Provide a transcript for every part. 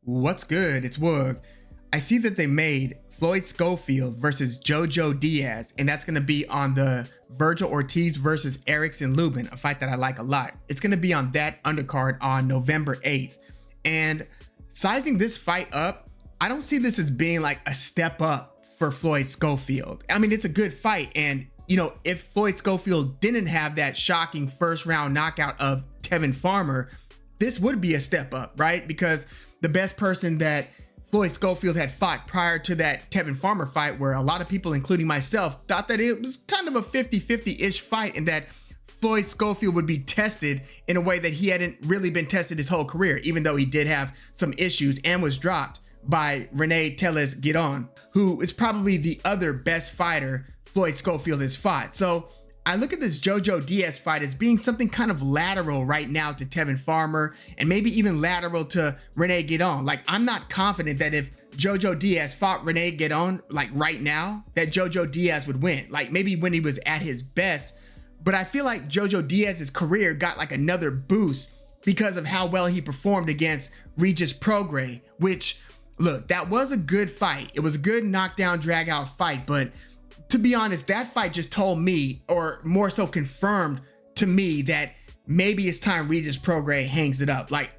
What's good? It's Woog. I see that they made Floyd Schofield versus JoJo Diaz, and that's going to be on the Vergil Ortiz versus Erickson Lubin, a fight that I like a lot. It's going to be on that undercard on November 8th. And sizing this fight up, I don't see this as being like a step up for Floyd Schofield. I mean, it's a good fight. And, you know, if Floyd Schofield didn't have that shocking first round knockout of Tevin Farmer, this would be a step up, right? Because the best person that Floyd Schofield had fought prior to that Tevin Farmer fight, where a lot of people, including myself, thought that it was kind of a 50-50-ish fight and that Floyd Schofield would be tested in a way that he hadn't really been tested his whole career, even though he did have some issues and was dropped by Rene Tellez Giron, who is probably the other best fighter Floyd Schofield has fought. So I look at this JoJo Diaz fight as being something kind of lateral right now to Tevin Farmer, and maybe even lateral to Rene Giron. Like, I'm not confident that if JoJo Diaz fought Rene Giron like right now, that JoJo Diaz would win. Like, maybe when he was at his best, but I feel like JoJo Diaz's career got like another boost because of how well he performed against Regis Prograis, which, look, that was a good fight. It was a good knockdown, drag out fight, but to be honest, that fight just told me, or more so confirmed to me, that maybe it's time Regis Prograis hangs it up. Like,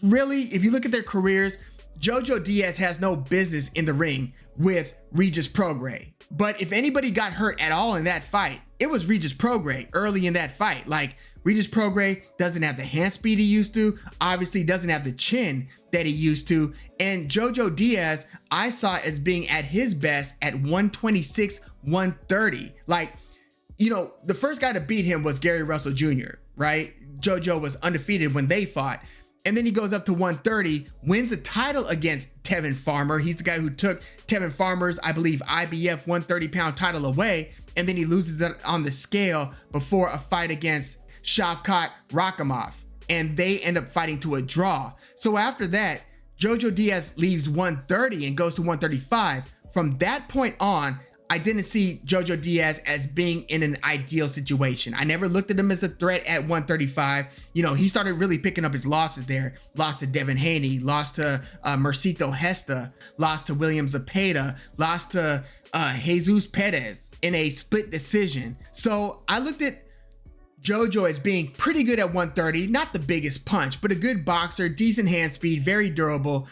really, if you look at their careers, JoJo Diaz has no business in the ring with Regis Prograis. But if anybody got hurt at all in that fight, it was Regis Prograis early in that fight. Like, Regis Prograis doesn't have the hand speed he used to, obviously doesn't have the chin that he used to, and JoJo Diaz I saw as being at his best at 126, 130. Like, you know, the first guy to beat him was Gary Russell Jr., right? JoJo was undefeated when they fought. And then he goes up to 130, wins a title against Tevin Farmer. He's the guy who took Tevin Farmer's, I believe, IBF 130-pound title away, and then he loses it on the scale before a fight against Shavkat Rakhimov, and they end up fighting to a draw. So after that, JoJo Diaz leaves 130 and goes to 135. From that point on, I didn't see JoJo Diaz as being in an ideal situation. I never looked at him as a threat at 135. You know, he started really picking up his losses there. Lost to Devin Haney, lost to Mercito Hesta, lost to William Zepeda, lost to Jesus Perez in a split decision. So I looked at JoJo as being pretty good at 130, not the biggest punch, but a good boxer, decent hand speed, very durable,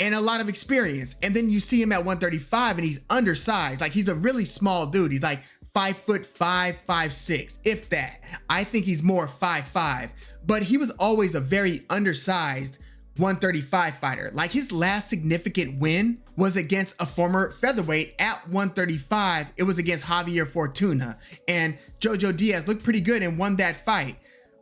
and a lot of experience. And then you see him at 135 and he's undersized. Like, he's a really small dude. He's like 5'5", 5'6", if that. I think he's more 5'5", but he was always a very undersized 135 fighter. Like, his last significant win was against a former featherweight at 135. It was against Javier Fortuna, and JoJo Diaz looked pretty good and won that fight.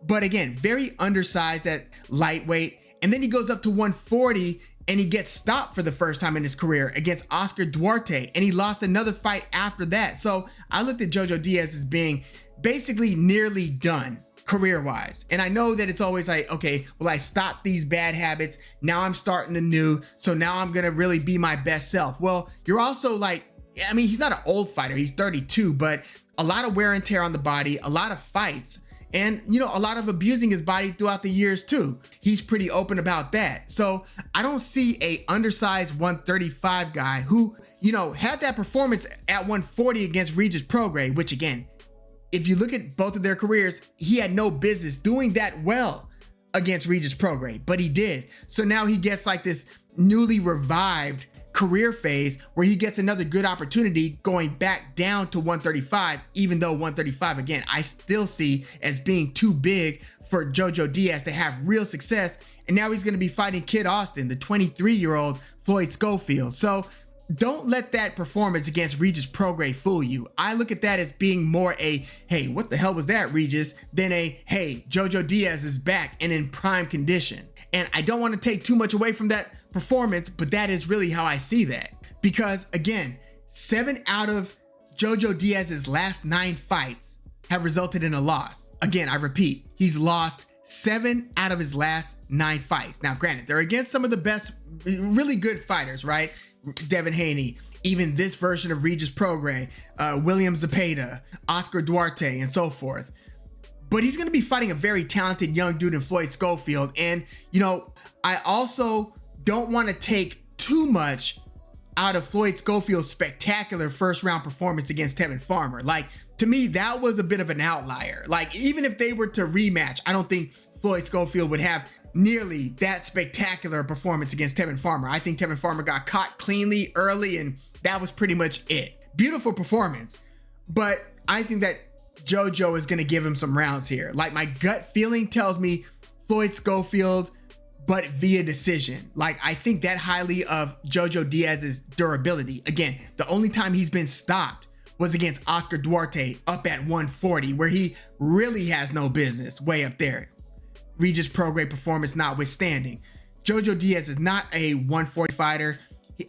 But again, very undersized at lightweight. And then he goes up to 140 and he gets stopped for the first time in his career against Oscar Duarte, and he lost another fight after that. So I looked at JoJo Diaz as being basically nearly done career-wise. And I know that it's always like, okay, well, I stopped these bad habits, now I'm starting anew, so now I'm gonna really be my best self. Well, you're also like, I mean, he's not an old fighter, he's 32, but a lot of wear and tear on the body, a lot of fights, and, you know, a lot of abusing his body throughout the years too. He's pretty open about that. So I don't see a undersized 135 guy who, you know, had that performance at 140 against Regis Prograis, which, again, if you look at both of their careers, he had no business doing that well against Regis Prograis, but he did. So now he gets like this newly revived career phase where he gets another good opportunity going back down to 135, even though 135, again, I still see as being too big for JoJo Diaz to have real success. And now he's going to be fighting Kid Austin, the 23-year-old Floyd Schofield. So don't let that performance against Regis Prograis fool you. I look at that as being more a, hey, what the hell was that, Regis, than a, hey, JoJo Diaz is back and in prime condition. And I don't want to take too much away from that performance, but that is really how I see that. Because, again, 7 out of JoJo Diaz's last 9 fights have resulted in a loss. Again, I repeat, he's lost 7 out of his last 9 fights. Now, granted, they're against some of the best, really good fighters, right? Devin Haney, even this version of Regis Prograis, William Zepeda, Oscar Duarte, and so forth. But he's going to be fighting a very talented young dude in Floyd Schofield. And, you know, I also don't want to take too much out of Floyd Schofield's spectacular first round performance against Tevin Farmer. Like, to me, that was a bit of an outlier. Like, even if they were to rematch, I don't think Floyd Schofield would have nearly that spectacular performance against Tevin Farmer. I think Tevin Farmer got caught cleanly early, and that was pretty much it. Beautiful performance, but I think that JoJo is going to give him some rounds here. Like, my gut feeling tells me Floyd Schofield, but via decision. Like, I think that highly of JoJo Diaz's durability. Again, the only time he's been stopped was against Oscar Duarte up at 140, where he really has no business way up there. Regis Prograis performance notwithstanding. JoJo Diaz is not a 140 fighter.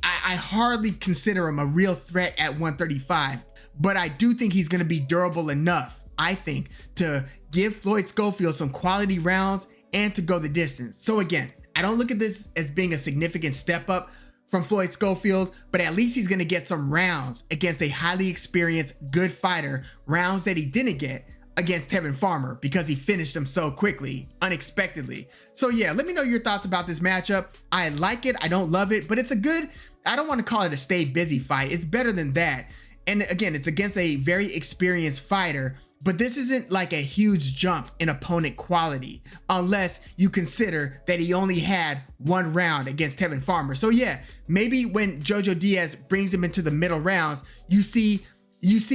I hardly consider him a real threat at 135, but I do think he's going to be durable enough, I think, to give Floyd Schofield some quality rounds and to go the distance. So again, I don't look at this as being a significant step up from Floyd Schofield, but at least he's going to get some rounds against a highly experienced, good fighter, rounds that he didn't get against Tevin Farmer because he finished him so quickly, unexpectedly. So yeah, let me know your thoughts about this matchup. I like it, I don't love it, but it's a good, I don't want to call it a stay busy fight. It's better than that. And again, it's against a very experienced fighter, but this isn't like a huge jump in opponent quality unless you consider that he only had one round against Tevin Farmer. So yeah, maybe when JoJo Diaz brings him into the middle rounds, you see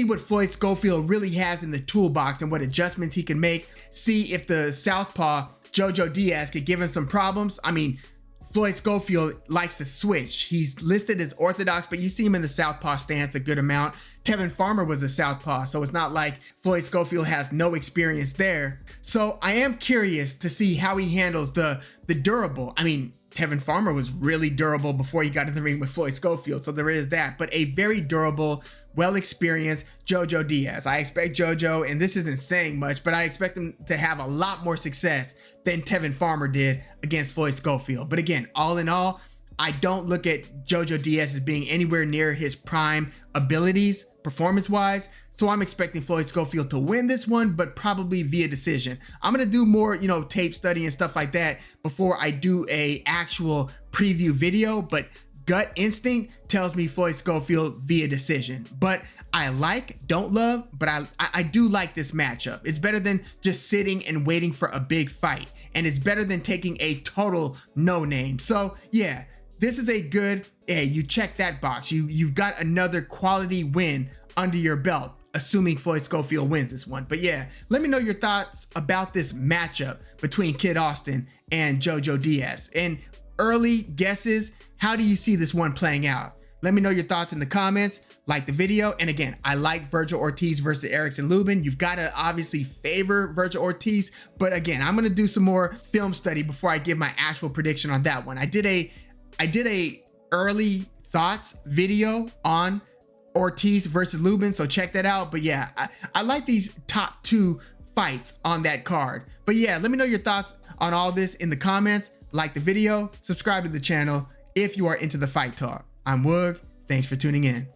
what Floyd Schofield really has in the toolbox and what adjustments he can make. See if the southpaw JoJo Diaz could give him some problems. I mean, Floyd Schofield likes to switch. He's listed as orthodox, but you see him in the southpaw stance a good amount. Tevin Farmer was a southpaw, so it's not like Floyd Schofield has no experience there. So I am curious to see how he handles the durable. I mean, Tevin Farmer was really durable before he got in the ring with Floyd Schofield, so there is that, but a very durable, well-experienced JoJo Diaz. I expect JoJo, and this isn't saying much, but I expect him to have a lot more success than Tevin Farmer did against Floyd Schofield. But again, all in all, I don't look at JoJo Diaz as being anywhere near his prime abilities, performance-wise, so I'm expecting Floyd Schofield to win this one, but probably via decision. I'm gonna do more, tape study and stuff like that before I do a actual preview video, but gut instinct tells me Floyd Schofield via decision. But I don't love, but I do like this matchup. It's better than just sitting and waiting for a big fight, and it's better than taking a total no-name. So yeah, this is a good, hey, you check that box. You've got another quality win under your belt, assuming Floyd Schofield wins this one. But yeah, let me know your thoughts about this matchup between Kid Austin and JoJo Diaz. And early guesses, how do you see this one playing out? Let me know your thoughts in the comments, like the video. And again, I like Vergil Ortiz versus Erickson Lubin. You've got to obviously favor Vergil Ortiz, but again, I'm gonna do some more film study before I give my actual prediction on that one. I did a early thoughts video on Ortiz versus Lubin, so check that out. But yeah, I like these top two fights on that card. But yeah, let me know your thoughts on all this in the comments, like the video, subscribe to the channel if you are into the fight talk. I'm Woog, thanks for tuning in.